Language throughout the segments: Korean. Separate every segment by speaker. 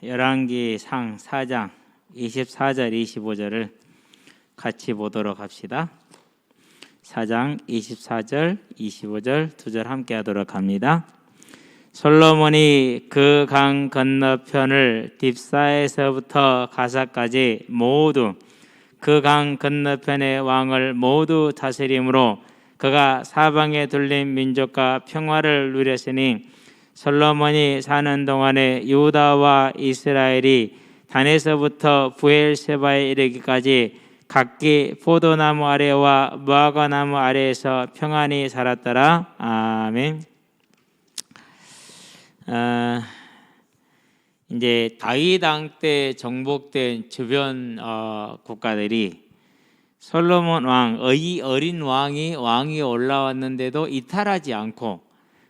Speaker 1: 열왕기상 4장 24절 25절을 같이 보도록 합시다. 4장 24절 25절 두 절 함께 하도록 합니다. 솔로몬이 그 강 건너편을 딥사에서부터 가사까지 모두 그 강 건너편의 왕을 모두 다스림으로 그가 사방에 둘린 민족과 평화를 누렸으니 솔로몬이 사는 동안에 유다와 이스라엘이 단에서부터 브엘세바에 이르기까지 각기 포도나무 아래와 무화과나무 아래에서 평안히 살았더라. 아멘. 이제 다윗 왕 때 정복된 주변 국가들이 솔로몬 왕, 어린 왕이 올라왔는데도 이탈하지 않고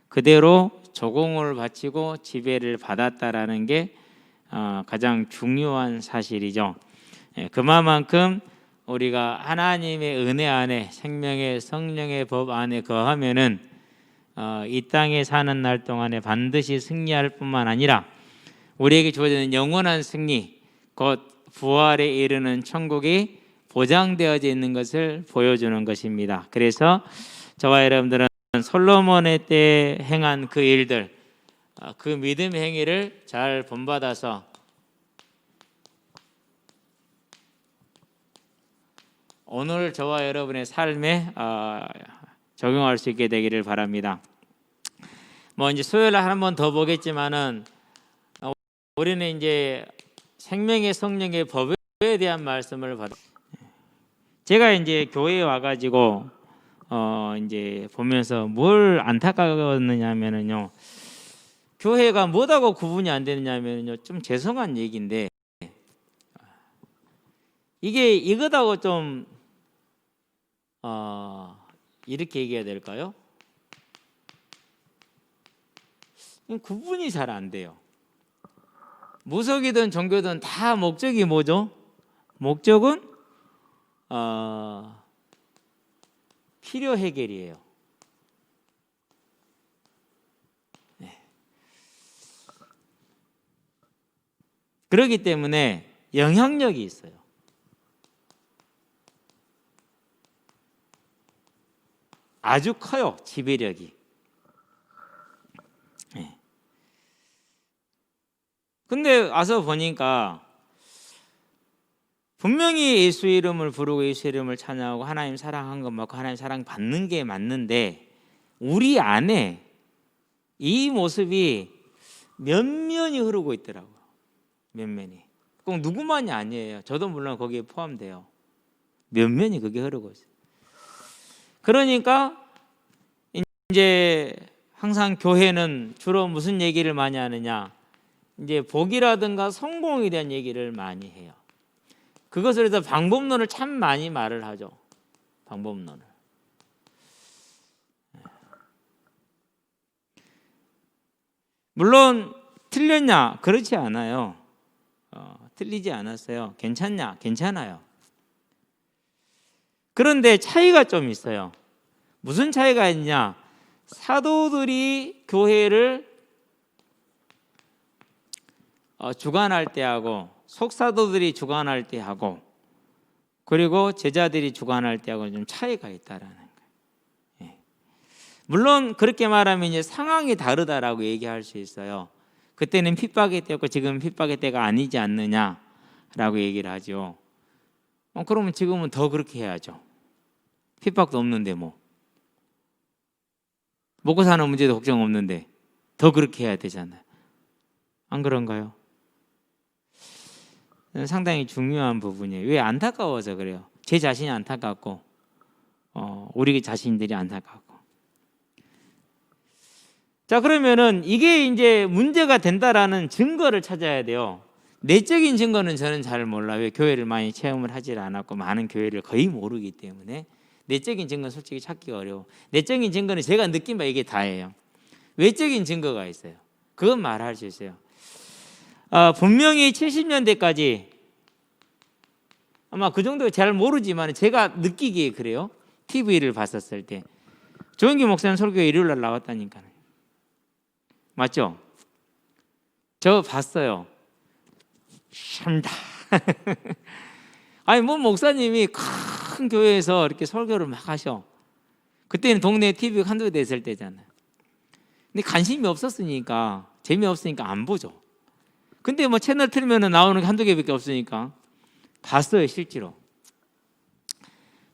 Speaker 1: 그대로 조공을 바치고 지배를 받았다라는 게 가장 중요한 사실이죠. 그만큼 우리가 하나님의 은혜 안에 생명의 성령의 법 안에 거하면은 이 땅에 사는 날 동안에 반드시 승리할 뿐만 아니라 우리에게 주어지는 영원한 승리, 곧 부활에 이르는 천국이 보장되어져 있는 것을 보여주는 것입니다. 그래서 저와 여러분들은 솔로몬의 때 행한 그 일들, 그 믿음의 행위를 잘 본받아서 오늘 저와 여러분의 삶에 적용할 수 있게 되기를 바랍니다. 이제 수요일에 한 번 더 보겠지만은 우리는 이제 생명의 성령의 법에 대한 말씀을 받아. 제가 이제 교회에 와가지고 이제 보면서 뭘 안타까웠느냐면은요, 교회가 뭐하고 구분이 안 되느냐면요, 좀 죄송한 얘기인데 이게 이거다고 좀 이렇게 얘기해야 될까요? 구분이 잘 안 돼요. 무속이든 종교든 다 목적이 뭐죠? 목적은 필요 해결이에요. 네. 그렇기 때문에 영향력이 있어요. 아주 커요, 지배력이. 네. 근데 와서 보니까 분명히 예수 이름을 부르고 예수 이름을 찬양하고 하나님 사랑한 것 맞고 하나님 사랑 받는 게 맞는데 우리 안에 이 모습이 면면이 흐르고 있더라고요. 면면이. 꼭 누구만이 아니에요. 저도 물론 거기에 포함돼요. 면면이 그게 흐르고 있어요. 그러니까 이제 항상 교회는 주로 무슨 얘기를 많이 하느냐, 이제 복이라든가 성공에 대한 얘기를 많이 해요. 그것을 해서 방법론을 참 많이 말을 하죠. 방법론을. 물론 틀렸냐? 그렇지 않아요. 틀리지 않았어요. 괜찮냐? 괜찮아요. 그런데 차이가 좀 있어요. 무슨 차이가 있냐? 사도들이 교회를 주관할 때하고 속사도들이 주관할 때하고 그리고 제자들이 주관할 때하고 좀 차이가 있다라는 거예요. 예. 물론 그렇게 말하면 이제 상황이 다르다라고 얘기할 수 있어요. 그때는 핍박의 때였고 지금은 핍박의 때가 아니지 않느냐라고 얘기를 하죠. 그러면 지금은 더 그렇게 해야죠. 핍박도 없는데 먹고 사는 문제도 걱정 없는데 더 그렇게 해야 되잖아요. 안 그런가요? 상당히 중요한 부분이에요. 왜? 안타까워서 그래요. 제 자신이 안타깝고 우리 자신들이 안타깝고. 자, 그러면은 이게 이제 문제가 된다라는 증거를 찾아야 돼요. 내적인 증거는 저는 잘 몰라요. 왜? 교회를 많이 체험을 하질 않았고 많은 교회를 거의 모르기 때문에 내적인 증거는 솔직히 찾기가 어려워. 내적인 증거는 제가 느낀 바 이게 다예요. 외적인 증거가 있어요. 그건 말할 수 있어요. 분명히 70년대까지 아마 그 정도 잘 모르지만 제가 느끼기에 그래요. TV를 봤었을 때 조영기 목사님 설교에 일요일 날 나왔다니까요. 맞죠? 저 봤어요. 참다. 아니 뭐 목사님이 큰 교회에서 이렇게 설교를 막 하셔. 그때는 동네에 TV가 한두 대 있을 때잖아요. 근데 관심이 없었으니까, 재미없으니까 안 보죠. 근데 뭐 채널 틀면은 나오는 게 한두 개밖에 없으니까 봤어요, 실제로.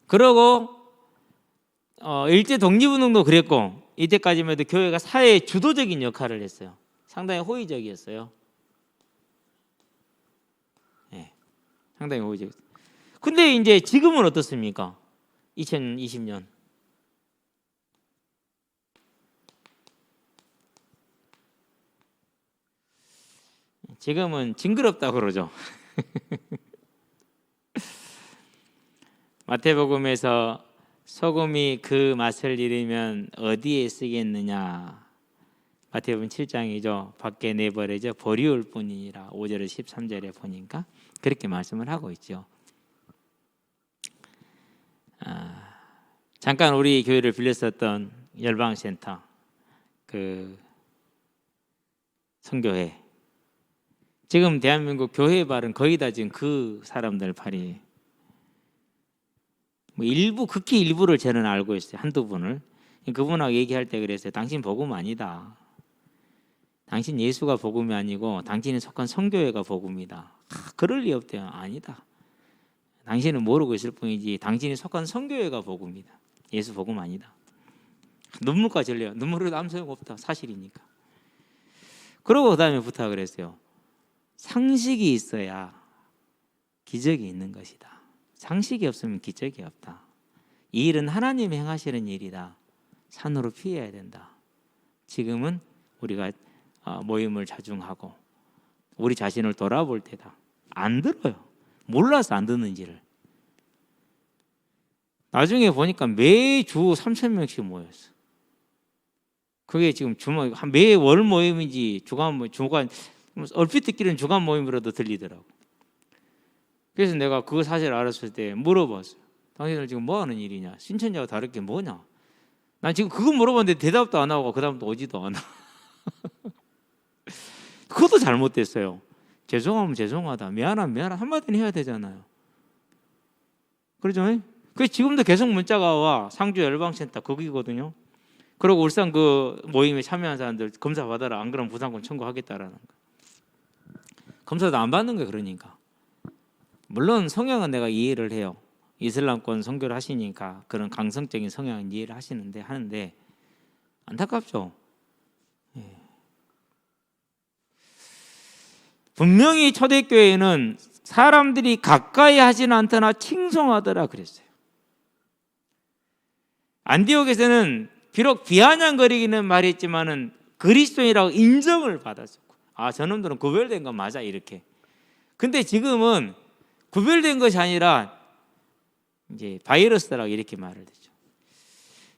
Speaker 1: 그러고 일제 독립운동도 그랬고, 이때까지만 해도 교회가 사회의 주도적인 역할을 했어요. 상당히 호의적이었어요. 네, 상당히 호의적이었어요. 근데 이제 지금은 어떻습니까? 2020년. 지금은 징그럽다고 그러죠. 마태복음에서 소금이 그 맛을 잃으면 어디에 쓰겠느냐. 마태복음 7장이죠. 밖에 내버려져 버리울 뿐이니라. 5절에서 13절에 보니까 그렇게 말씀을 하고 있죠. 잠깐 우리 교회를 빌렸었던 열방센터 그 선교회, 지금 대한민국 교회 발은 거의 다 지금 그 사람들 발이, 뭐 일부, 극히 일부를 저는 알고 있어요. 한두 분을. 그분하고 얘기할 때 그랬어요. 당신 복음 아니다. 당신 예수가 복음이 아니고 당신이 속한 선교회가 복음이다. 그럴 리 없대요. 아니다. 당신은 모르고 있을 뿐이지 당신이 속한 선교회가 복음이다. 예수 복음 아니다. 눈물까지 흘려요. 눈물을 아무 소용없다. 사실이니까. 그러고 그 다음에 부탁을 했어요. 상식이 있어야 기적이 있는 것이다. 상식이 없으면 기적이 없다. 이 일은 하나님이 행하시는 일이다. 산으로 피해야 된다. 지금은 우리가 모임을 자중하고 우리 자신을 돌아볼 때다. 안 들어요. 몰라서 안 듣는지를. 나중에 보니까 매주 3,000명씩 모였어. 그게 지금 매월 모임인지 주간 얼핏 듣기로는 주간 모임으로도 들리더라고. 그래서 내가 그 사실을 알았을 때 물어봤어요. 당신들 지금 뭐 하는 일이냐? 신천지하고 다를 게 뭐냐? 난 지금 그거 물어봤는데 대답도 안 하고 그 다음부터 오지도 않아. 그것도 잘못됐어요. 죄송하면 죄송하다, 미안하면 미안하다 한마디는 해야 되잖아요. 그렇죠? 그래서 지금도 계속 문자가 와. 상주 열방센터 거기거든요. 그리고 울산 그 모임에 참여한 사람들 검사 받아라. 안 그러면 부상금 청구하겠다라는 거. 검사도 안 받는 거예요. 그러니까. 물론 성향은 내가 이해를 해요. 이슬람권 선교를 하시니까 그런 강성적인 성향은 이해를 하는데 안타깝죠. 예. 분명히 초대교회는 사람들이 가까이 하지는 않더나 칭송하더라 그랬어요. 안디옥에서는 비록 비아냥거리기는 말했지만은 그리스도인이라고 인정을 받았었고, 저놈들은 구별된 건 맞아 이렇게. 근데 지금은 구별된 것이 아니라 이제 바이러스라고 이렇게 말을 했죠.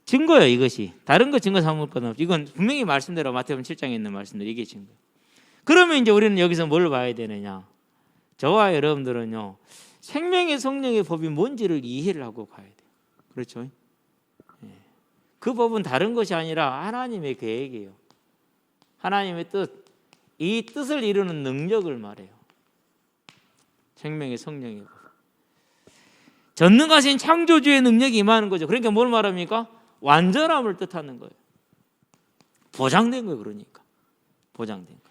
Speaker 1: 증거예요 이것이. 다른 거 증거 삼을 건 없죠. 이건 분명히 말씀대로 마태복음 7장에 있는 말씀대로 이게 증거. 그러면 이제 우리는 여기서 뭘 봐야 되느냐? 저와 여러분들은요, 생명의 성령의 법이 뭔지를 이해를 하고 가야 돼요. 그렇죠? 그 법은 다른 것이 아니라 하나님의 계획이에요. 하나님의 뜻, 이 뜻을 이루는 능력을 말해요. 생명의 성령의 법. 전능하신 창조주의 능력이 임하는 거죠. 그러니까 뭘 말합니까? 완전함을 뜻하는 거예요. 보장된 거예요. 그러니까 보장된 거.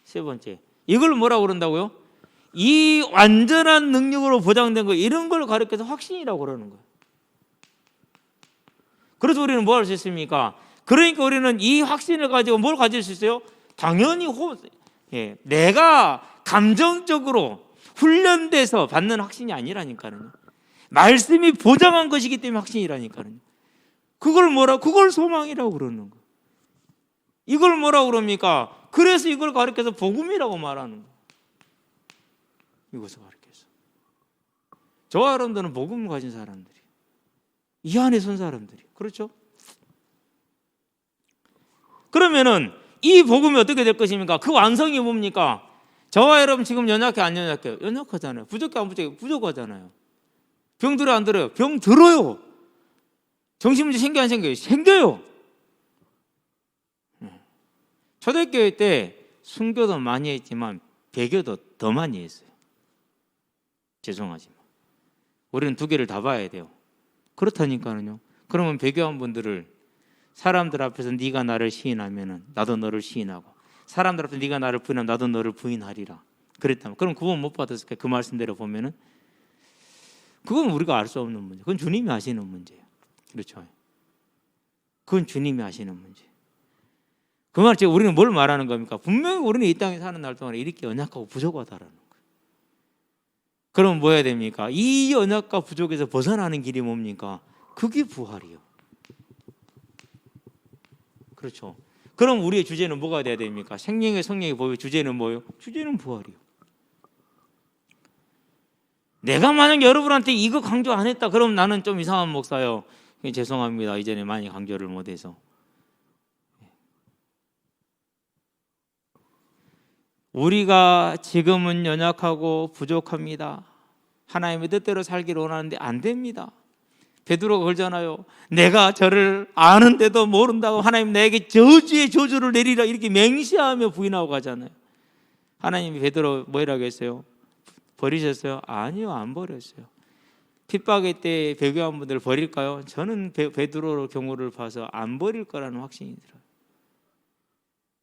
Speaker 1: 세 번째, 이걸 뭐라고 그런다고요? 이 완전한 능력으로 보장된 거, 이런 걸 가리켜서 확신이라고 그러는 거예요. 그래서 우리는 뭐 할 수 있습니까? 그러니까 우리는 이 확신을 가지고 뭘 가질 수 있어요? 당연히 내가 감정적으로 훈련돼서 받는 확신이 아니라니까요. 말씀이 보장한 것이기 때문에 확신이라니까요. 그걸 소망이라고 그러는 거예요. 이걸 뭐라고 그럽니까? 그래서 이걸 가리켜서 복음이라고 말하는 거예요. 이것을 가리켜서. 저와 여러분들은 복음을 가진 사람들이, 이 안에 선 사람들이, 그렇죠? 그러면은 이 복음이 어떻게 될 것입니까? 그 완성이 뭡니까? 저와 여러분 지금 연약해 안 연약해요? 연약하잖아요. 부족해 안 부족해? 부족하잖아요. 병 들어요 안 들어요? 병 들어요. 정신문제 생겨 안 생겨요? 생겨요. 초대교회 때 순교도 많이 했지만 배교도 더 많이 했어요. 죄송하지만 우리는 두 개를 다 봐야 돼요. 그렇다니까요. 그러면 배교한 분들을 사람들 앞에서 네가 나를 시인하면은 나도 너를 시인하고, 사람들 앞에서 네가 나를 부인하면 나도 너를 부인하리라 그랬다면, 그럼 구원 못 받았을까? 그 말씀대로 보면은 그건 우리가 알 수 없는 문제. 그건 주님이 아시는 문제예요. 그렇죠? 그건 주님이 아시는 문제. 그 말 지금 우리는 뭘 말하는 겁니까? 분명히 우리는 이 땅에 사는 날 동안에 이렇게 연약하고 부족하다라는 거예요. 그럼 뭐 해야 됩니까? 이 연약과 부족에서 벗어나는 길이 뭡니까? 그게 부활이요. 그렇죠. 그럼 우리의 주제는 뭐가 돼야 됩니까? 생명의 성령의 법의 주제는 뭐예요? 주제는 부활이요. 내가 만약 여러분한테 이거 강조 안 했다 그럼 나는 좀 이상한 목사요. 죄송합니다. 이전에 많이 강조를 못해서. 우리가 지금은 연약하고 부족합니다. 하나님의 뜻대로 살기를 원하는데 안 됩니다. 베드로가 그러잖아요. 내가 저를 아는데도 모른다고 하나님 나에게 저주의 저주를 내리라 이렇게 맹세하며 부인하고 가잖아요. 하나님이 베드로 뭐라고 했어요? 버리셨어요? 아니요, 안 버렸어요. 핍박의 때 배교한 분들 버릴까요? 저는 베드로 경우를 봐서 안 버릴 거라는 확신이 들어요.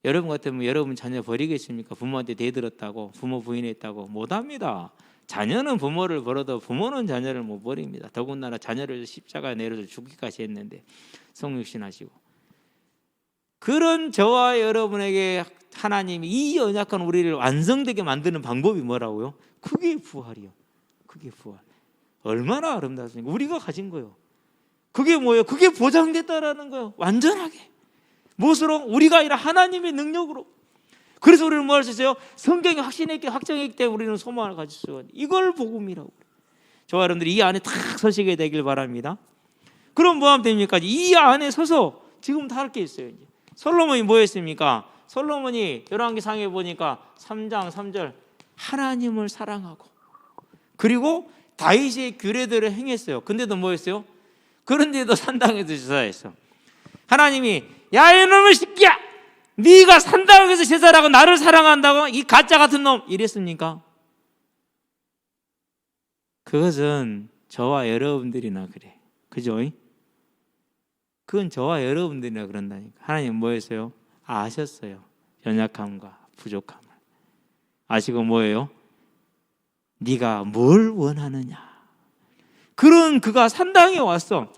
Speaker 1: 여러분 같으면 여러분 자녀 버리겠습니까? 부모한테 대들었다고, 부모 부인했다고 못합니다. 자녀는 부모를 버려도 부모는 자녀를 못 버립니다. 더군다나 자녀를 십자가에 내려서 죽기까지 했는데 성육신하시고. 그런 저와 여러분에게 하나님이 이 연약한 우리를 완성되게 만드는 방법이 뭐라고요? 그게 부활이요. 그게 부활. 얼마나 아름답습니까? 우리가 가진 거요. 그게 뭐예요? 그게 보장됐다라는 거예요. 완전하게. 무엇으로? 우리가 아니라 하나님의 능력으로. 그래서 우리는 뭐 할 수 있어요? 성경이 확정했기 때문에 우리는 소망을 가질 수가 있어요. 이걸 복음이라고. 저와 여러분들이 이 안에 탁 서시게 되길 바랍니다. 그럼 뭐 하면 됩니까? 이 안에 서서 지금 다 할 게 있어요. 이제. 솔로몬이 뭐 했습니까? 솔로몬이 열왕기상에 보니까 3장 3절 하나님을 사랑하고, 그리고 다윗의 규례대로 행했어요. 근데도 뭐 했어요? 그런데도 산당에서 제사했어. 하나님이 야 이놈의 새끼야, 네가 산당에서 제사라고 나를 사랑한다고 이 가짜 같은 놈 이랬습니까? 그것은 저와 여러분들이나 그래. 그죠? 그건 저와 여러분들이나 그런다니까. 하나님 뭐 했어요? 아셨어요. 연약함과 부족함을 아시고 뭐예요? 네가 뭘 원하느냐. 그런 그가 산당에 왔어.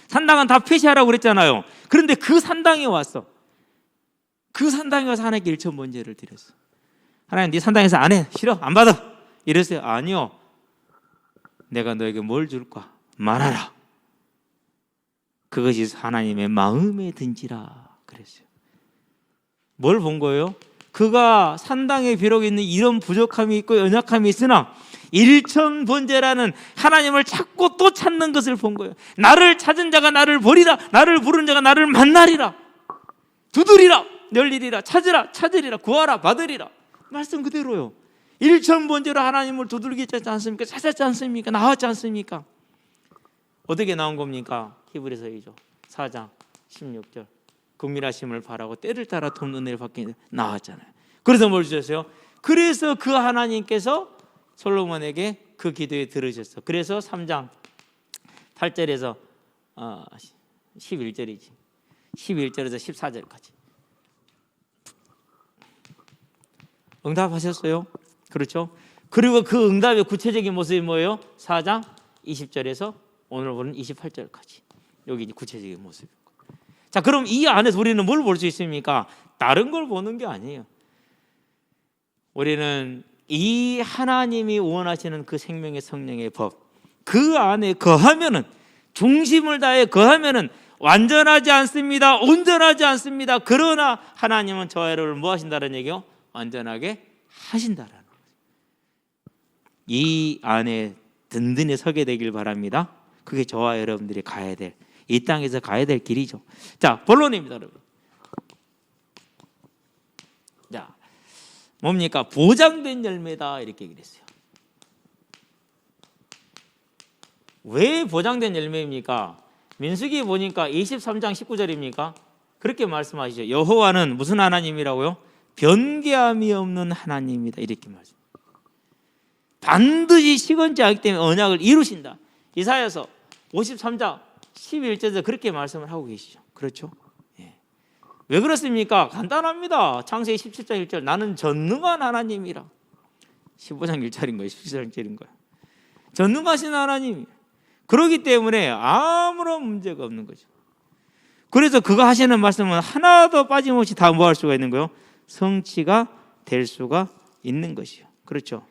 Speaker 1: 산당은 다 폐쇄하라고 그랬잖아요. 그런데 그 산당에 왔어. 그 산당에 와서 하나님께 일천번제를 드렸어. 하나님 네 산당에서 안 해. 싫어. 안 받아. 이랬어요. 아니요. 내가 너에게 뭘 줄까? 말하라. 그것이 하나님의 마음에 든지라 그랬어요. 뭘 본 거예요? 그가 산당에 비록 있는 이런 부족함이 있고 연약함이 있으나 일천번제라는 하나님을 찾고 또 찾는 것을 본 거예요. 나를 찾은 자가 나를 버리라. 나를 부른 자가 나를 만나리라. 두드리라. 열리리라. 찾으리라. 구하라. 받으리라. 말씀 그대로요. 일천번제로 하나님을 두들기지 않습니까? 찾았지 않습니까? 나왔지 않습니까? 어떻게 나온 겁니까? 히브리서이죠. 4장 16절. 긍휼하심을 바라고 때를 따라 돕는 은혜를 받기 나왔잖아요. 그래서 뭘 주셨어요? 그래서 그 하나님께서 솔로몬에게 그 기도에 들으셨어. 그래서 3장 8절에서 11절이지. 11절에서 14절까지 응답하셨어요. 그렇죠? 그리고 그 응답의 구체적인 모습이 뭐예요? 4장 20절에서 오늘 보는 28절까지. 여기 구체적인 모습이고. 자, 그럼 이 안에서 우리는 뭘 볼 수 있습니까? 다른 걸 보는 게 아니에요. 우리는 이 하나님이 원하시는 그 생명의 성령의 법, 그 안에 거하면은, 중심을 다해 거하면은 완전하지 않습니다. 온전하지 않습니다. 그러나 하나님은 저와 여러분을 뭐 하신다는 얘기요? 완전하게 하신다라는 거죠. 이 안에 든든히 서게 되길 바랍니다. 그게 저와 여러분들이 가야 될, 이 땅에서 가야 될 길이죠. 자, 본론입니다, 여러분. 자, 뭡니까? 보장된 열매다 이렇게 얘기를 했어요. 왜 보장된 열매입니까? 민수기 보니까 23장 19절입니까? 그렇게 말씀하시죠. 여호와는 무슨 하나님이라고요? 변개함이 없는 하나님이다 이렇게 말씀. 반드시 시건치 않기 때문에 언약을 이루신다. 이사야서 53장 11절에서 그렇게 말씀을 하고 계시죠. 그렇죠? 예. 왜 그렇습니까? 간단합니다. 창세기 17장 1절 나는 전능한 하나님이라. 15장 1절인 거예요. 17장 1절인 거예요. 전능하신 하나님. 그렇기 때문에 아무런 문제가 없는 거죠. 그래서 그가 하시는 말씀은 하나도 빠짐없이 다 뭐 할 수가 있는 거예요? 성취가 될 수가 있는 것이요. 그렇죠?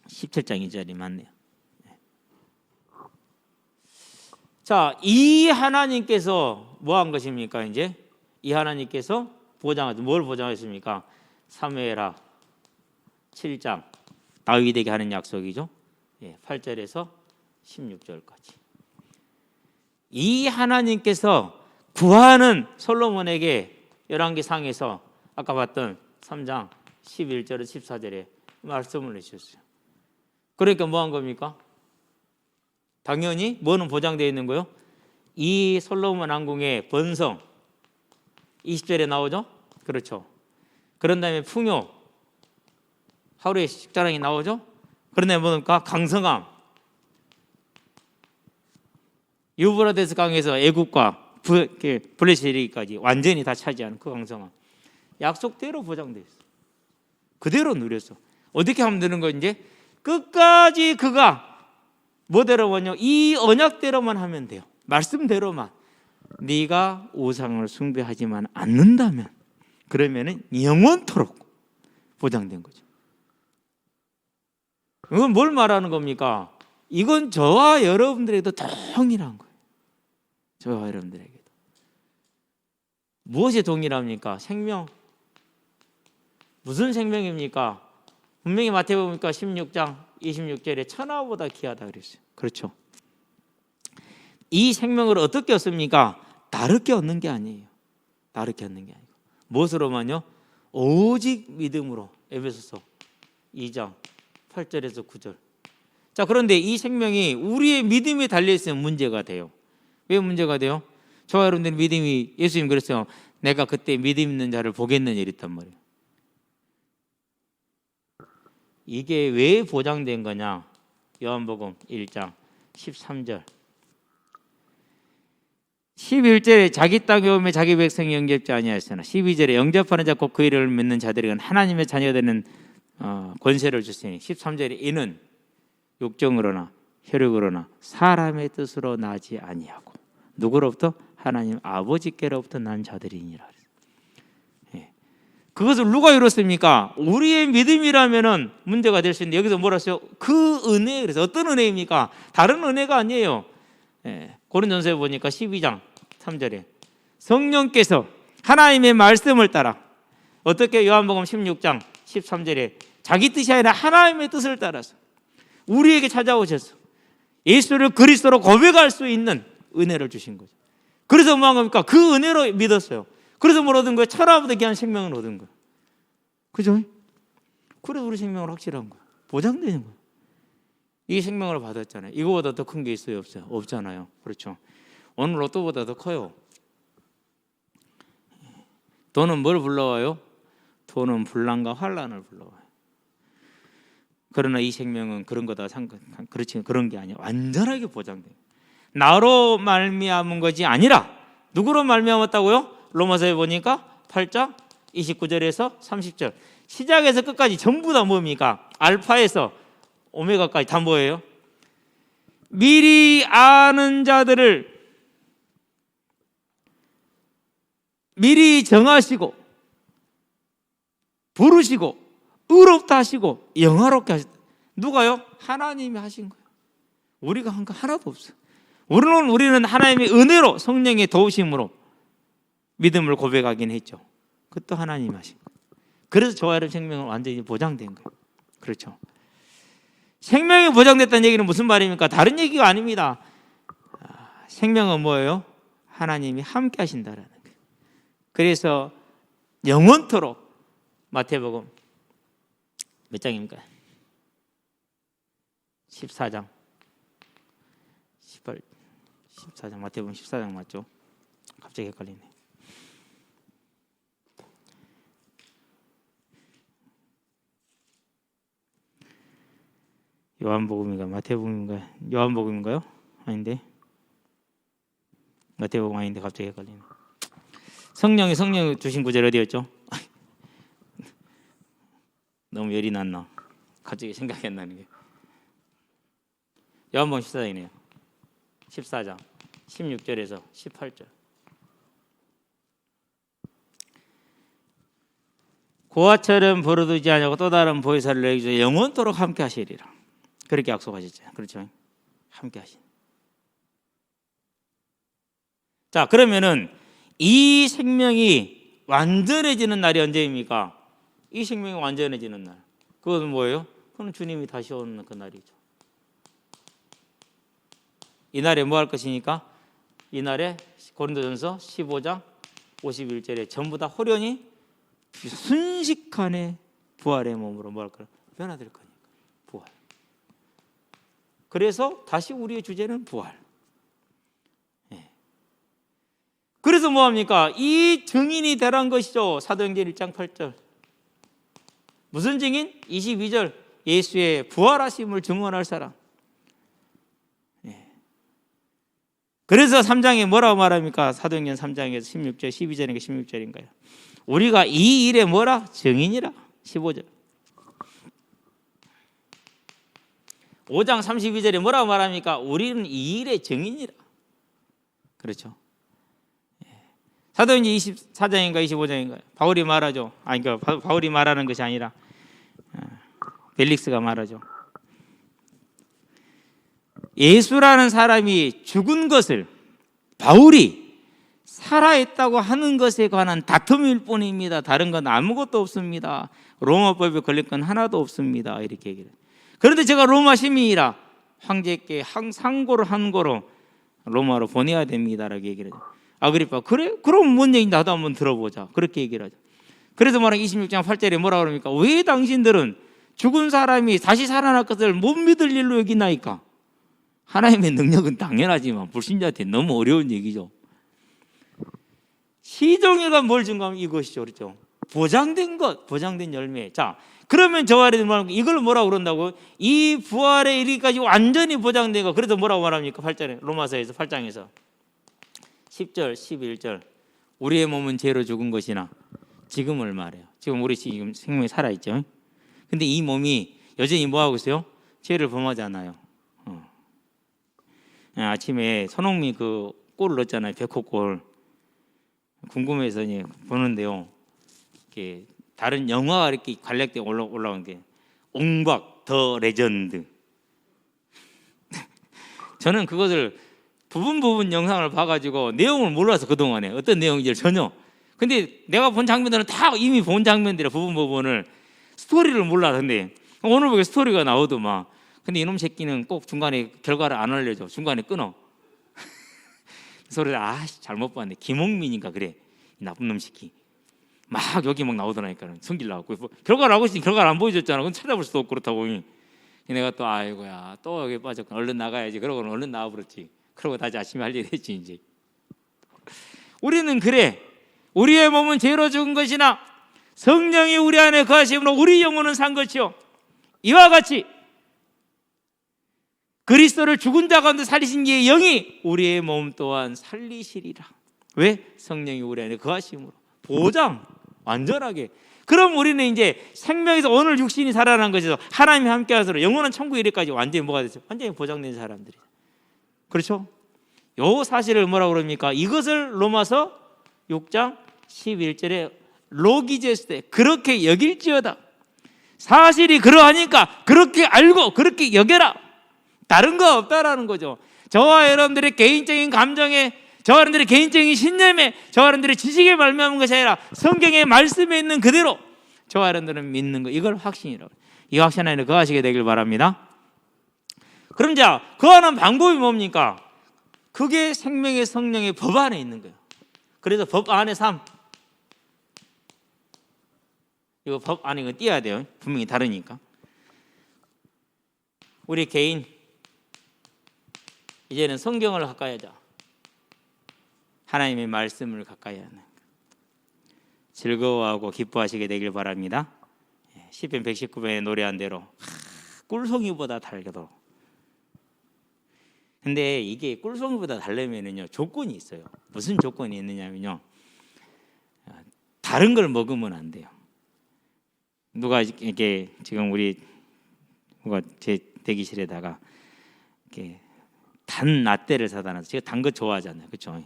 Speaker 1: 17장 2절이 맞네요. 자, 이 하나님께서 뭐 한 것입니까? 이제 이 하나님께서 보장하죠. 뭘 보장했습니까? 사무엘하 7장 다윗에게 하는 약속이죠. 8절에서 16절까지. 이 하나님께서 구하는 솔로몬에게 열왕기 상에서 아까 봤던 3장 11절에 14절에 말씀을 해주셨어요. 그러니까 뭐 한 겁니까? 당연히 뭐는 보장되어 있는 거요? 이 솔로몬 왕궁의 번성 20절에 나오죠? 그렇죠. 그런 다음에 풍요 하루의 식자랑이 나오죠? 그런 다음에 뭡니까? 강성함 유브라데스 강에서 애국과 블레셋까지 완전히 다 차지하는 그 강성함 약속대로 보장되어 있어. 그대로 누렸어. 어떻게 하면 되는 거 이제? 끝까지 그가 뭐대로만요? 이 언약대로만 하면 돼요. 말씀대로만. 네가 우상을 숭배하지만 않는다면 그러면은 영원토록 보장된 거죠. 이건 뭘 말하는 겁니까? 이건 저와 여러분들에게도 동일한 거예요. 저와 여러분들에게도. 무엇이 동일합니까? 생명. 무슨 생명입니까? 분명히 마태복음 16장 26절에 천하보다 귀하다 그랬어요. 그렇죠? 이 생명을 어떻게 얻습니까? 다르게 얻는 게 아니에요. 다르게 얻는 게 아니고 무엇으로만요? 오직 믿음으로. 에베소서 2장 8절에서 9절. 자, 그런데 이 생명이 우리의 믿음에 달려 있으면 문제가 돼요. 왜 문제가 돼요? 저와 여러분들 믿음이 예수님 그랬어요. 내가 그때 믿음 있는 자를 보겠느냐 이랬단 말이에요. 이게 왜 보장된 거냐? 요한복음 1장 13절 11절에 자기 땅에 오면 자기 백성이 영접지 아니하였으나 12절에 영접하는 자 곧 그 이름을 믿는 자들에게는 하나님의 자녀가 되는 권세를 주시니 13절에 이는 육정으로나 혈육으로나 사람의 뜻으로 나지 아니하고 누구로부터? 하나님 아버지께로부터 난 자들이니라. 그것을 누가 이뤘습니까? 우리의 믿음이라면은 문제가 될 수 있는데 여기서 뭐라 했어요? 그 은혜. 그래서 어떤 은혜입니까? 다른 은혜가 아니에요. 고린도전서에 보니까 12장 3절에 성령께서 하나님의 말씀을 따라 어떻게 요한복음 16장 13절에 자기 뜻이 아니라 하나님의 뜻을 따라서 우리에게 찾아오셔서 예수를 그리스도로 고백할 수 있는 은혜를 주신 거죠. 그래서 뭐 한 겁니까? 그 은혜로 믿었어요. 그래서 뭘 얻은 거예요? 천하보다 귀한 생명을 얻은 거예요. 그죠? 그래서 우리 생명을 확실한 거예요. 보장되는 거예요. 이 생명을 받았잖아요. 이거보다 더 큰 게 있어요? 없어요? 없잖아요. 그렇죠? 오늘 로또보다 더 커요. 돈은 뭘 불러와요? 돈은 분란과 환란을 불러와요. 그러나 이 생명은 그런 거다 그렇지 그런 게 아니야. 완전하게 보장돼요. 나로 말미암은 것이 아니라 누구로 말미암았다고요? 로마서에 보니까 8장 29절에서 30절 시작에서 끝까지 전부 다 뭡니까? 알파에서 오메가까지 다 뭐예요? 미리 아는 자들을 미리 정하시고 부르시고 의롭다 하시고 영화롭게 하셨다. 누가요? 하나님이 하신 거예요. 우리가 한 거 하나도 없어요. 우리는 하나님의 은혜로 성령의 도우심으로 믿음을 고백하긴 했죠. 그것도 하나님이 하신 거예요. 그래서 저와 여러분 생명은 완전히 보장된 거예요. 그렇죠? 생명이 보장됐다는 얘기는 무슨 말입니까? 다른 얘기가 아닙니다. 생명은 뭐예요? 하나님이 함께 하신다라는 거예요. 그래서 영원토록 마태복음 몇 장입니까? 14장 18 14장 마태복음 14장 맞죠? 갑자기 헷갈리네. 요한복음인가 마태복음인가 요한복음인가요? 아닌데 마태복음 아닌데 갑자기 헷갈리네. 성령이 주신 구절 어디였죠? 너무 열이 났나? 갑자기 생각이 안 나는 게 요한복음 14장이네요. 14장 16절에서 18절. 고아처럼 버려두지 아니하고 또 다른 보혜사를 내게 주사 영원토록 함께 하시리라. 그렇게 약속하셨죠. 그렇죠? 함께 하신. 자, 그러면은 이 생명이 완전해지는 날이 언제입니까? 이 생명이 완전해지는 날. 그것은 뭐예요? 그건 주님이 다시 오는 그 날이죠. 이 날에 뭐 할 것이니까? 이 날에 고린도전서 15장 51절에 전부 다 호련히 순식간에 부활의 몸으로 뭐 할 거야? 변화될 거니까. 부활. 그래서 다시 우리의 주제는 부활. 예. 그래서 뭐 합니까? 이 증인이 되란 것이죠. 사도행전 1장 8절. 무슨 증인? 22절. 예수의 부활하심을 증언할 사람. 예. 그래서 3장에 뭐라고 말합니까? 사도행전 3장에서 16절, 12절인가 16절인가요? 우리가 이 일에 뭐라? 증인이라. 15절. 5장 32절에 뭐라고 말합니까? 우리는 이 일의 증인이라. 그렇죠. 사도행전 24장인가 25장인가요? 바울이 말하죠. 아니, 그러니까 바울이 말하는 것이 아니라 벨릭스가 말하죠. 예수라는 사람이 죽은 것을 바울이 살아있다고 하는 것에 관한 다툼일 뿐입니다. 다른 건 아무것도 없습니다. 로마법에 걸릴 건 하나도 없습니다. 이렇게 얘기를. 그런데 제가 로마 시민이라 황제께 상고를 한 거로 로마로 보내야 됩니다라고 얘기를 하죠. 아그리빠, 그래? 그럼 뭔 얘기인지 나도 한번 들어보자. 그렇게 얘기를 하죠. 그래서 말하는 26장 8절에 뭐라 그럽니까? 왜 당신들은 죽은 사람이 다시 살아날 것을 못 믿을 일로 여기나이까? 하나님의 능력은 당연하지만 불신자한테 너무 어려운 얘기죠. 시종일관 뭘 증거하면 이것이죠. 그렇죠? 보장된 것, 보장된 열매. 자, 그러면 저와 여러분 이걸 뭐라고 그런다고? 이 부활에 이르기까지 완전히 보장된 것. 그래서 뭐라고 말합니까? 8절에 로마서에서 8장에서 10절, 11절. 우리의 몸은 죄로 죽은 것이나 지금을 말해요. 지금 우리 지금 생명이 살아있죠. 근데 이 몸이 여전히 뭐 하고 있어요? 죄를 범하지 않아요. 아침에 손흥민 그 골을 넣었잖아요. 백호골. 궁금해서 이제 보는데요. 이렇게 다른 영화가 이렇게 간략되게 올라온 게 옹박 더 레전드. 저는 그것을 부분 영상을 봐가지고 내용을 몰라서 그동안에 어떤 내용인지 전혀. 근데 내가 본 장면들은 다 이미 본 장면들이라 부분을 스토리를 몰라. 근데 오늘 보게 스토리가 나오더만. 근데 이놈 새끼는 꼭 중간에 결과를 안 알려줘. 중간에 끊어. 소리를 잘못 봤네. 김홍민인가 그래. 이 나쁜 놈 새끼. 막 여기 막 나오더라니까. 숨기려고. 결과를 알고 있으니 결과를 안 보여줬잖아. 그건 찾아볼 수도 없고 그렇다고. 내가 또 아이고야 또 여기 빠졌구나. 얼른 나가야지. 그러고는 얼른 나와버렸지. 그러고 다시 아침에 할 일 했지 이제. 우리는 그래. 우리의 몸은 죄로 죽은 것이나 성령이 우리 안에 거하심으로 우리 영혼은 산 것이요. 이와 같이 그리스도를 죽은 자 가운데 살리신 이의 영이 우리의 몸 또한 살리시리라. 왜? 성령이 우리 안에 거하심으로. 보장 완전하게. 그럼 우리는 이제 생명에서 오늘 육신이 살아난 것에서 하나님이 함께 하시로 영원한 천국에 이르기까지 완전히 뭐가 됐어요? 완전히 보장된 사람들이. 그렇죠? 요 사실을 뭐라고 그럽니까? 이것을 로마서 6장 11절에 로기제스되 그렇게 여길지어다. 사실이 그러하니까 그렇게 알고 그렇게 여겨라. 다른 거 없다라는 거죠. 저와 여러분들의 개인적인 감정에, 저와 여러분들의 개인적인 신념에, 저와 여러분들의 지식에 말미암은 것이 아니라 성경의 말씀에 있는 그대로 저와 여러분들은 믿는 거, 이걸 확신이라고. 이 확신 안에 거하시게 되길 바랍니다. 그럼 자, 거하는 방법이 뭡니까? 그게 생명의 성령의 법 안에 있는 거예요. 그래서 법 안의 삶. 이거 법 안에 이거 띄어야 돼요. 분명히 다르니까. 우리 개인 이제는 성경을 가까이 하자. 하나님의 말씀을 가까이 하는 즐거워하고 기뻐하시게 되길 바랍니다. 시편 119편에 노래한 대로 꿀송이보다 달게도. 근데 이게 꿀송이보다 달려면은요 조건이 있어요. 무슨 조건이 있느냐면요, 다른 걸 먹으면 안 돼요. 누가 이렇게 지금 우리 누가 제 대기실에다가 이렇게 단 라떼를 사다 놨어요. 제가 단 거 좋아하잖아요, 그렇죠?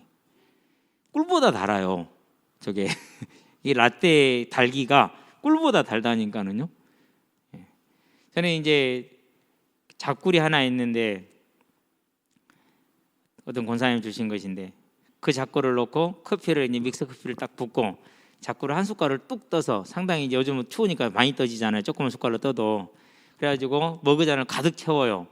Speaker 1: 꿀보다 달아요. 저게 이 라떼 달기가 꿀보다 달다니까는요. 저는 이제 작꿀이 하나 있는데 어떤 권사님 주신 것인데, 그 작꿀을 넣고 커피를 이제 믹스 커피를 딱 붓고 작꿀을 한 숟갈을 뚝 떠서, 상당히 이제 요즘은 추우니까 많이 떠지잖아요. 조그만 숟갈로 떠도. 그래가지고 머그잔을 가득 채워요.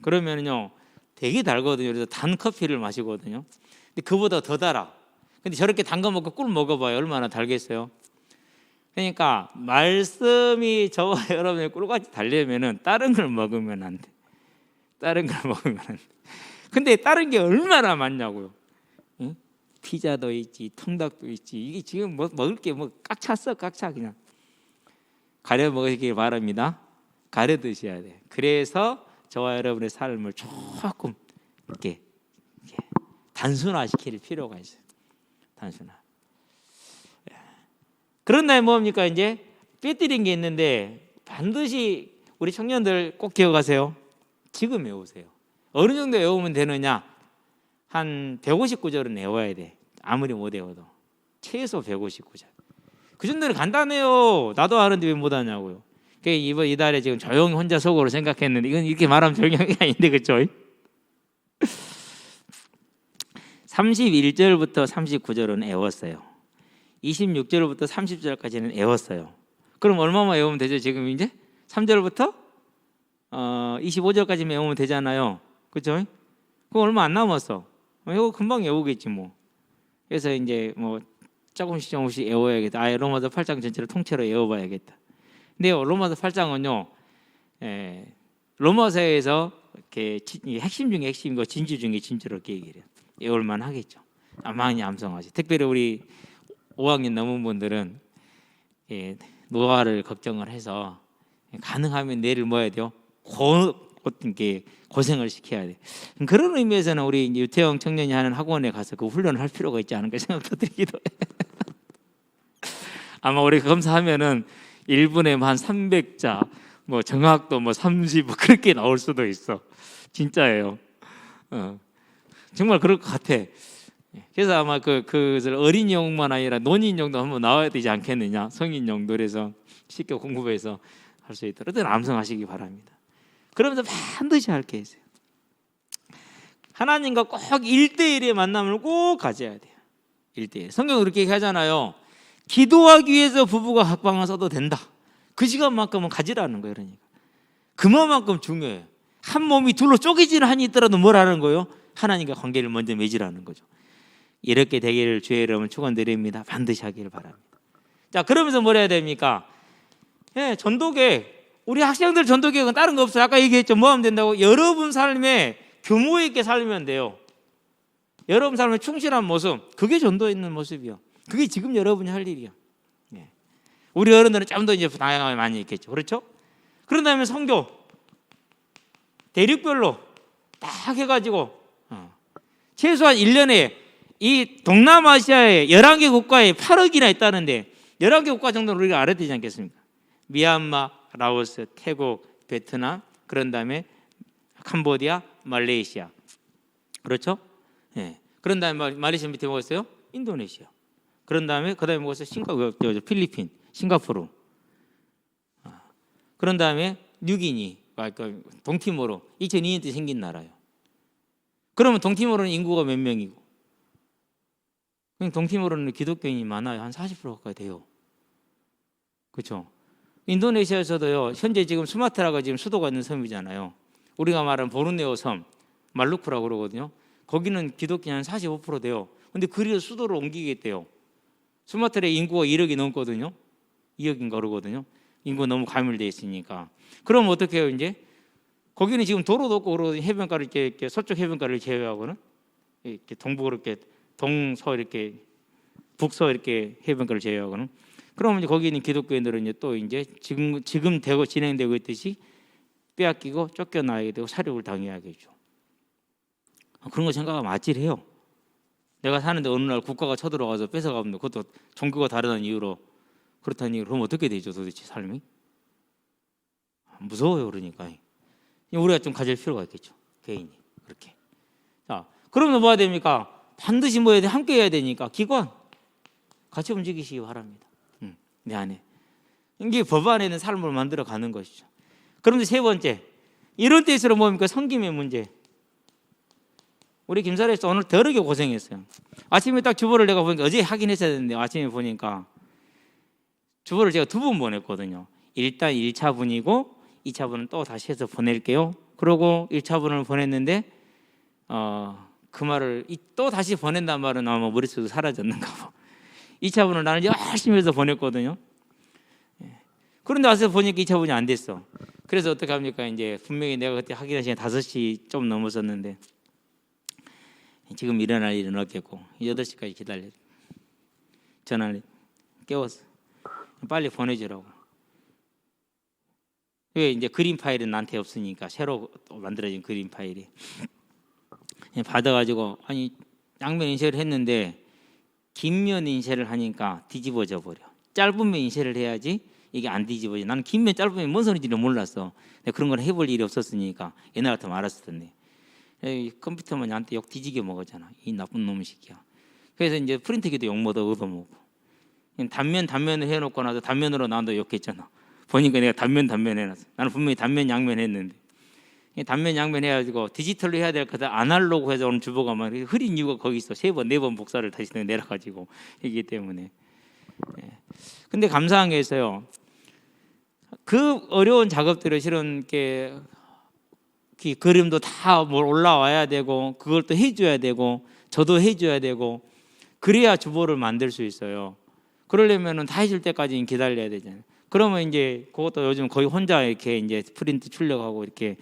Speaker 1: 그러면은요 되게 달거든요. 그래서 단 커피를 마시거든요. 근데 그보다 더 달아. 근데 저렇게 단 거 먹고 꿀 먹어봐요. 얼마나 달겠어요. 그러니까 말씀이 저와 여러분의 꿀같이 달려면은 다른 걸 먹으면 안 돼. 다른 걸 먹으면 안 돼. 근데 다른 게 얼마나 많냐고요. 응? 피자도 있지, 통닭도 있지. 이게 지금 뭐 먹을 게 뭐 꽉 찼어, 꽉 차. 그냥 가려 먹으시기 바랍니다. 가려 드셔야 돼. 그래서 저와 여러분의 삶을 조금 이렇게 단순화시킬 필요가 있어요. 단순화. 그런 다음에 뭡니까? 이제 빼뜨린 게 있는데, 반드시 우리 청년들 꼭 기억하세요. 지금 외우세요. 어느 정도 외우면 되느냐? 한 159절은 외워야 돼. 아무리 못 외워도 최소 159절. 그 정도는 간단해요. 나도 아는데 왜 못하냐고요. 이번 이달에 지금 조용히 혼자 속으로 생각했는데, 이건 이렇게 말하면 조용히 한 게 아닌데, 그렇죠? 31절부터 39절은 외웠어요. 26절부터 30절까지는 외웠어요. 그럼 얼마만 외우면 되죠? 지금 이제 3절부터 25절까지 외우면 되잖아요. 그렇죠? 그럼 얼마 안 남았어. 이거 금방 외우겠지 뭐. 그래서 이제 뭐 조금씩 외워야겠다. 아예 로마서 8장 전체를 통째로 외워봐야겠다. 근데 로마서 8장은요, 로마서에서 이렇게 핵심 중에 핵심이고 진주 중에 진주로 이렇게 얘기를 해요. 외울만 하겠죠. 많이 암송하지. 특별히 우리 5학년 넘은 분들은 노화를 걱정을 해서 가능하면 내일 뭐 해야 돼요? 어떤 게 고생을 시켜야 돼. 그런 의미에서는 우리 유태영 청년이 하는 학원에 가서 그 훈련을 할 필요가 있지 않은가 생각도 들기도 해요. 아마 우리 검사하면은 1분에 한 300자, 뭐 정확도 뭐 30, 뭐 그렇게 나올 수도 있어. 진짜예요. 정말 그럴 것 같아. 그래서 아마 그 어린이용만 아니라 논인용도 한번 나와야 되지 않겠느냐. 성인용도. 그래서 쉽게 공부해서 할 수 있도록 암송하시기 바랍니다. 그러면서 반드시 할 게 있어요. 하나님과 꼭 1대1의 만남을 꼭 가져야 돼요. 1대1. 성경은 그렇게 얘기하잖아요. 기도하기 위해서 부부가 각방을 써도 된다. 그 시간만큼은 가지라는 거예요. 그러니까 그만큼 중요해요. 한 몸이 둘로 쪼개지는 한이 있더라도 뭘 하는 거예요? 하나님과 관계를 먼저 맺으라는 거죠. 이렇게 되기를 주의 이름으로 축원드립니다. 반드시 하기를 바랍니다. 자, 그러면서 뭘 해야 됩니까? 전도계획. 우리 학생들 전도계획은 다른 거 없어요. 아까 얘기했죠. 뭐 하면 된다고? 여러분 삶에 규모 있게 살면 돼요. 여러분 삶에 충실한 모습, 그게 전도에 있는 모습이요. 그게 지금 여러분이 할 일이요. 우리 어른들은 좀 더 이제 다양하게 많이 있겠죠. 그렇죠? 그런 다음에 선교 대륙별로 딱 해가지고 최소한 1년에 이 동남아시아의 11개 국가에 8억이나 있다는데, 11개 국가 정도는 우리가 알아야 되지 않겠습니까? 미얀마, 라오스, 태국, 베트남, 그런 다음에 캄보디아, 말레이시아. 그렇죠? 그런 다음에 말레이시아 밑에 뭐가 있어요? 인도네시아. 그런 다음에 뭐가 있어요? 필리핀, 싱가포르. 그런 다음에 뉴기니, 동티모르. 2002년 때 생긴 나라예요. 그러면 동티모르는 인구가 몇 명이고? 동티모르는 기독교인이 많아요. 한 40% 가까이 돼요. 그렇죠? 인도네시아에서도요, 현재 지금 수마트라가 지금 수도가 있는 섬이잖아요. 우리가 말하는 보르네오 섬, 말루크라고 그러거든요. 거기는 기독교인 한 45% 돼요. 근데 그리로 수도를 옮기겠대요. 수마트라의 인구가 1억이 넘거든요. 2억인가 그러거든요. 인구 너무 가밀돼 있으니까. 그럼 어떻게 해요, 이제? 거기는 지금 도로도 없고 그러거든요. 해변가를 이렇게 서쪽 해변가를 제외하고는 이렇게 동북으로 이렇게 동서 이렇게 북서 이렇게 해변가를 제외하고는. 그러면 이제 거기 있는 기독교인들은 이제 또 이제 지금 되고 진행되고 있듯이 빼앗기고 쫓겨나게 되고 사륙을 당해야겠죠. 그런 거 생각하면 아찔해요. 내가 사는데 어느 날 국가가 쳐들어가서 뺏어가면 그것도 종교가 다르다는 이유로 그렇다는 이유로 그럼 어떻게 되죠 도대체 삶이? 무서워요. 그러니까 우리가 좀 가질 필요가 있겠죠. 개인이 그렇게. 자, 그러면 뭐가 됩니까? 반드시 뭐 해야 돼? 함께 해야 되니까 기관 같이 움직이시기 바랍니다. 내 안에 이게 법 안에는 삶을 만들어 가는 것이죠. 그런데 세 번째, 이런 때일수록 뭡니까? 섬김의 문제. 우리 김사래에서 오늘 더럽게 고생했어요. 아침에 딱 주보를 내가 보니까 어제 하긴 했어야 되는데 아침에 보니까 주보를 제가 2번 보냈거든요. 일단 1차분이고 2차분은 또 다시 해서 보낼게요. 그러고 1차분을 보냈는데 그 말을 또 다시 보낸단 말은 아마 머릿속에서 사라졌는가 봐. 2차분을 나는 열심히 해서 보냈거든요. 그런데 와서 보니까 2차분이 안 됐어. 그래서 어떻게 합니까? 이제 분명히 내가 그때 확인한 시간 5시 좀 넘었었는데 지금 일어날 일은 없겠고 8시까지 기다려. 전화를 깨웠어. 빨리 보내주라고. 왜 이제 그림 파일은 나한테 없으니까 새로 만들어진 그림 파일이 받아가지고 아니 양면 인쇄를 했는데 긴 면 인쇄를 하니까 뒤집어져 버려. 짧은 면 인쇄를 해야지 이게 안 뒤집어져. 나는 긴 면 짧은 면 뭔 소리인지는 몰랐어. 내가 그런 걸 해볼 일이 없었으니까 옛날 같으면 알았을 텐데 컴퓨터만 나한테 욕 뒤지게 먹었잖아. 이 나쁜 놈의 새끼야. 그래서 이제 프린터기도 욕먹어 얻어먹고 단면을 해놓고 나서 단면으로 나도 욕했잖아. 보니까 내가 단면 해놨어. 나는 분명히 단면 양면 했는데 단면 양면 해가지고 디지털로 해야 될 거다 아날로그 해서 오늘 주보가 막 흐린 이유가 거기 있어. 3번 4번 복사를 다시 내려가지고 이기 때문에. 근데 감사한 게 있어요. 그 어려운 작업들을 실은 게 그림도 다 뭘 올라와야 되고 그걸 또 해줘야 되고 저도 해줘야 되고 그래야 주보를 만들 수 있어요. 그러려면은 다 해줄 때까지 기다려야 되잖아요. 그러면 이제 그것도 요즘 거의 혼자 이렇게 이제 프린트 출력하고 이렇게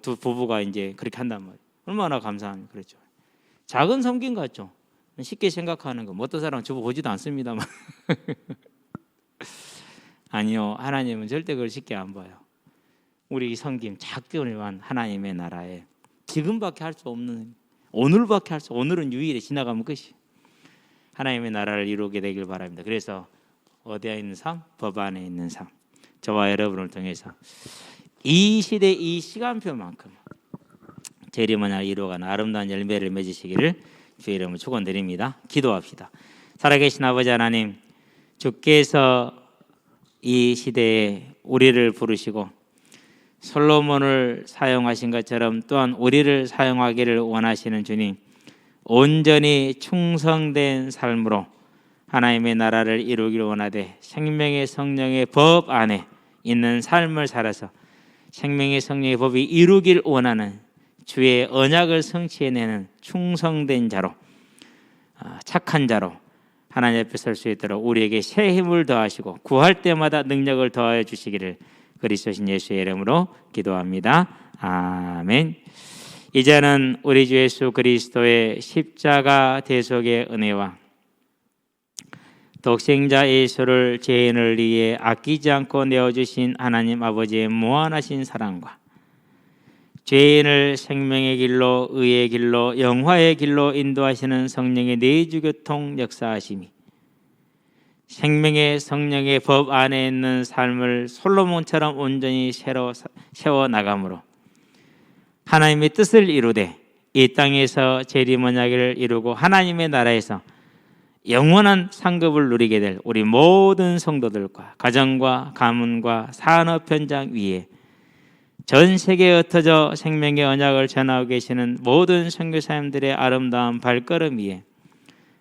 Speaker 1: 두 부부가 이제 그렇게 한단 말이에요. 얼마나 감사합니까? 그렇죠. 작은 섬김 같죠. 쉽게 생각하는 거. 어떤 사람은 주보 보지도 않습니다만 아니요. 하나님은 절대 그걸 쉽게 안 봐요. 우리 섬김 작게만 하나님의 나라에 지금밖에 할 수 없는 오늘밖에 할 수 오늘은 유일해 지나가면 끝이 하나님의 나라를 이루게 되길 바랍니다. 그래서 어디에 있는 삶? 법 안에 있는 삶. 저와 여러분을 통해서 이 시대 이 시간표만큼 재림을 이루어가는 아름다운 열매를 맺으시기를 주의 이름으로 축원드립니다. 기도합시다. 살아계신 아버지 하나님, 주께서 이 시대에 우리를 부르시고 솔로몬을 사용하신 것처럼 또한 우리를 사용하기를 원하시는 주님, 온전히 충성된 삶으로 하나님의 나라를 이루기를 원하되 생명의 성령의 법 안에 있는 삶을 살아서 생명의 성령의 법이 이루길 원하는 주의 언약을 성취해내는 충성된 자로 착한 자로 하나님 앞에 설 수 있도록 우리에게 새 힘을 더하시고 구할 때마다 능력을 더하여 주시기를 그리스도신 예수의 이름으로 기도합니다. 아멘. 이제는 우리 주 예수 그리스도의 십자가 대속의 은혜와 독생자 예수를 죄인을 위해 아끼지 않고 내어주신 하나님 아버지의 무한하신 사랑과 죄인을 생명의 길로 의의 길로 영화의 길로 인도하시는 성령의 내주교통 역사하심이 생명의 성령의 법 안에 있는 삶을 솔로몬처럼 온전히 새로 세워나감으로 하나님의 뜻을 이루되 이 땅에서 재림 언약을 이루고 하나님의 나라에서 영원한 상급을 누리게 될 우리 모든 성도들과 가정과 가문과 산업 현장 위에 전 세계에 흩어져 생명의 언약을 전하고 계시는 모든 선교사님들의 아름다운 발걸음 위에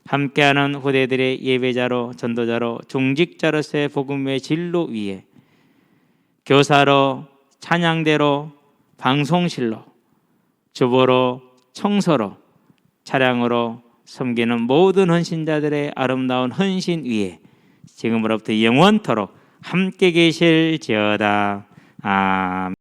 Speaker 1: 함께하는 후대들의 예배자로 전도자로 중직자로서의 복음의 진로 위에 교사로 찬양대로 방송실로 주보로 청소로 차량으로 섬기는 모든 헌신자들의 아름다운 헌신 위에 지금으로부터 영원토록 함께 계실지어다. 아멘.